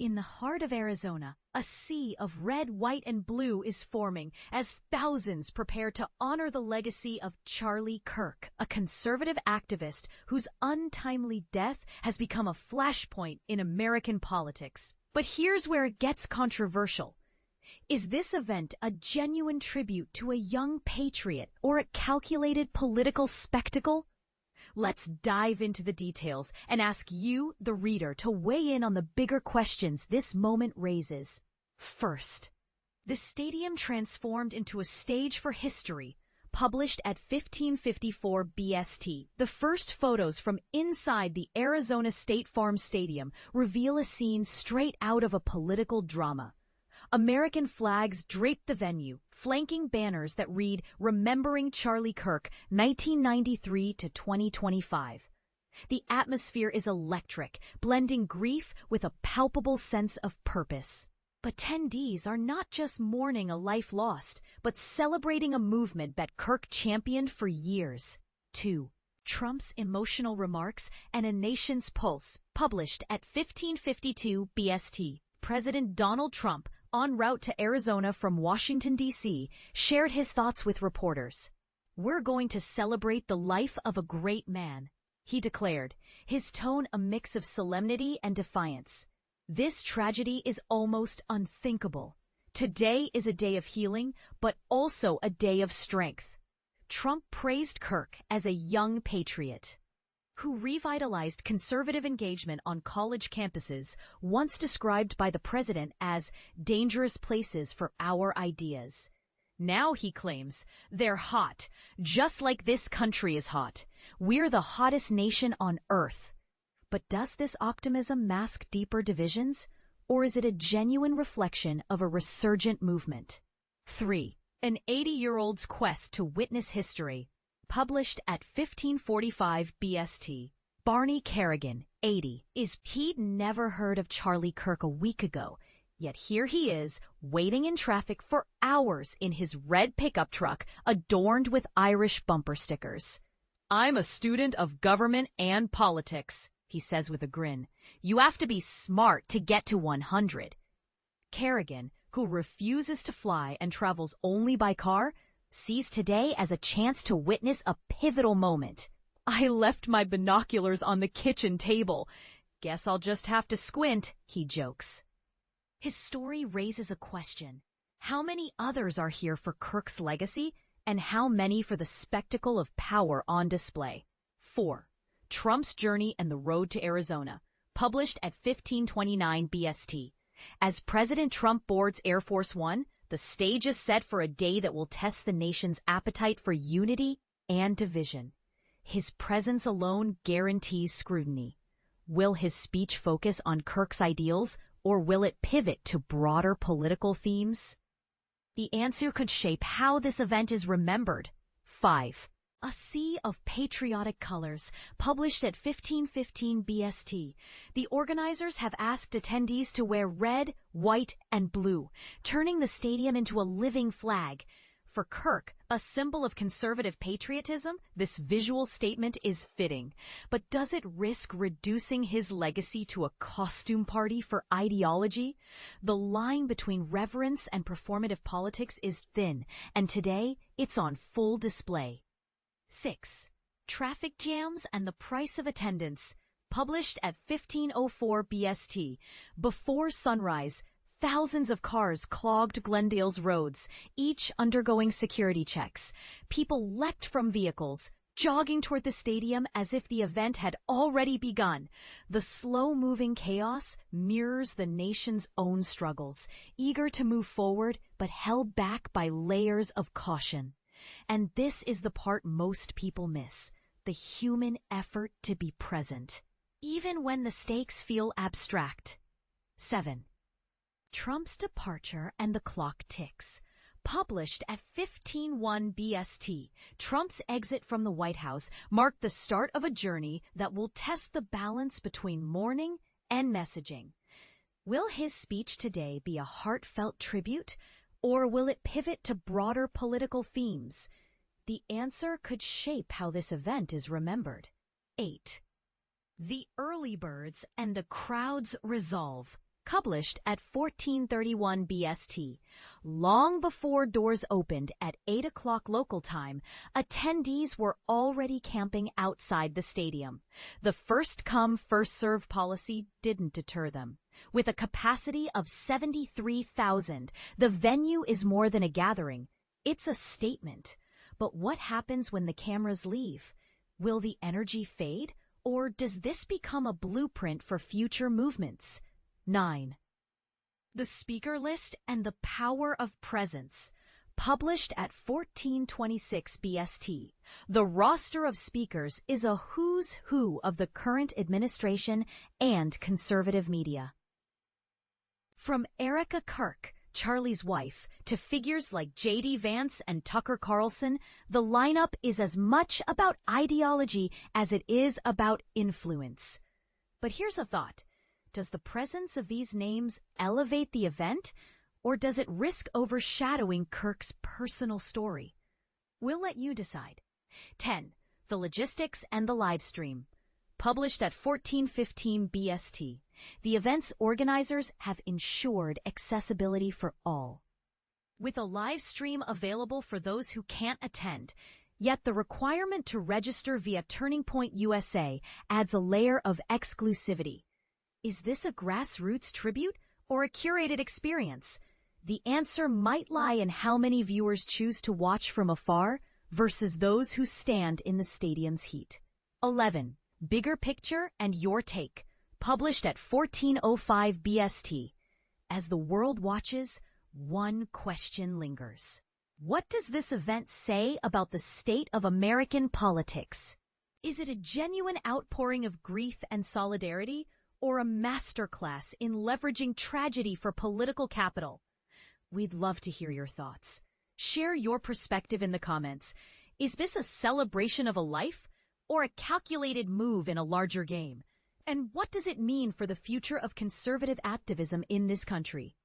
In the heart of Arizona, a sea of red, white, and blue is forming as thousands prepare to honor the legacy of Charlie Kirk, a conservative activist whose untimely death has become a flashpoint in American politics. But here's where it gets controversial. Is this event a genuine tribute to a young patriot or a calculated political spectacle? Let's dive into the details and ask you, the reader, to weigh in on the bigger questions this moment raises. First, the stadium transformed into a stage for history, published at 1554 BST. The first photos from inside the Arizona State Farm Stadium reveal a scene straight out of a political drama. American flags drape the venue, flanking banners that read, "Remembering Charlie Kirk, 1993 to 2025. The atmosphere is electric, blending grief with a palpable sense of purpose. But attendees are not just mourning a life lost, but celebrating a movement that Kirk championed for years. 2. Trump's emotional remarks and a nation's pulse, published at 1552 BST. President Donald Trump, en route to Arizona from Washington, D.C., shared his thoughts with reporters. "We're going to celebrate the life of a great man," he declared, his tone a mix of solemnity and defiance. "This tragedy is almost unthinkable. Today is a day of healing, but also a day of strength." Trump praised Kirk as a young patriot who revitalized conservative engagement on college campuses, once described by the president as dangerous places for our ideas. Now, he claims, they're hot, just like this country is hot. We're the hottest nation on earth. But does this optimism mask deeper divisions, or is it a genuine reflection of a resurgent movement? 3. An 80-year-old's quest to witness history. Published at 1545 BST. Barney Kerrigan, 80, he'd never heard of Charlie Kirk a week ago, yet here he is, waiting in traffic for hours in his red pickup truck adorned with Irish bumper stickers. "I'm a student of government and politics," he says with a grin. "You have to be smart to get to 100. Kerrigan, who refuses to fly and travels only by car, sees today as a chance to witness a pivotal moment. "I left my binoculars on the kitchen table. Guess I'll just have to squint," he jokes. His story raises a question. How many others are here for Kirk's legacy, and how many for the spectacle of power on display? 4. Trump's Journey and the Road to Arizona, published at 1529 BST. As President Trump boards Air Force One, the stage is set for a day that will test the nation's appetite for unity and division. His presence alone guarantees scrutiny. Will his speech focus on Kirk's ideals, or will it pivot to broader political themes? The answer could shape how this event is remembered. 5. A Sea of Patriotic Colors, published at 1515 BST. The organizers have asked attendees to wear red, white, and blue, turning the stadium into a living flag. For Kirk, a symbol of conservative patriotism, this visual statement is fitting. But does it risk reducing his legacy to a costume party for ideology? The line between reverence and performative politics is thin, and today it's on full display. 6. Traffic Jams and the Price of Attendance, published at 1504 BST. Before sunrise, thousands of cars clogged Glendale's roads, each undergoing security checks. People leapt from vehicles, jogging toward the stadium as if the event had already begun. The slow-moving chaos mirrors the nation's own struggles, eager to move forward but held back by layers of caution. And this is the part most people miss, the human effort to be present, even when the stakes feel abstract. 7. Trump's Departure and the Clock Ticks. Published at 1501 BST, Trump's exit from the White House marked the start of a journey that will test the balance between mourning and messaging. Will his speech today be a heartfelt tribute, or will it pivot to broader political themes? The answer could shape how this event is remembered. 8. The Early Birds and the Crowd's Resolve. published at 14:31 BST. Long before doors opened at 8 o'clock local time, attendees were already camping outside the stadium. The first-come, first-served policy didn't deter them. With a capacity of 73,000, the venue is more than a gathering. It's a statement. But what happens when the cameras leave? Will the energy fade, or does this become a blueprint for future movements? 9. The speaker list and the power of presence. Published at 14:26 BST, the roster of speakers is a who's who of the current administration and conservative media. From Erica Kirk, Charlie's wife, to figures like J.D. Vance and Tucker Carlson, the lineup is as much about ideology as it is about influence. But here's a thought. Does the presence of these names elevate the event, or does it risk overshadowing Kirk's personal story? We'll let you decide. 10. The logistics and the live stream. Published at 14:15 BST, the event's organizers have ensured accessibility for all. With a live stream available for those who can't attend, yet the requirement to register via Turning Point USA adds a layer of exclusivity. Is this a grassroots tribute or a curated experience? The answer might lie in how many viewers choose to watch from afar versus those who stand in the stadium's heat. 11. Bigger Picture and Your Take. Published at 14:05 BST. As the world watches, one question lingers. What does this event say about the state of American politics? Is it a genuine outpouring of grief and solidarity, or a masterclass in leveraging tragedy for political capital? We'd love to hear your thoughts. Share your perspective in the comments. Is this a celebration of a life, or a calculated move in a larger game? And what does it mean for the future of conservative activism in this country?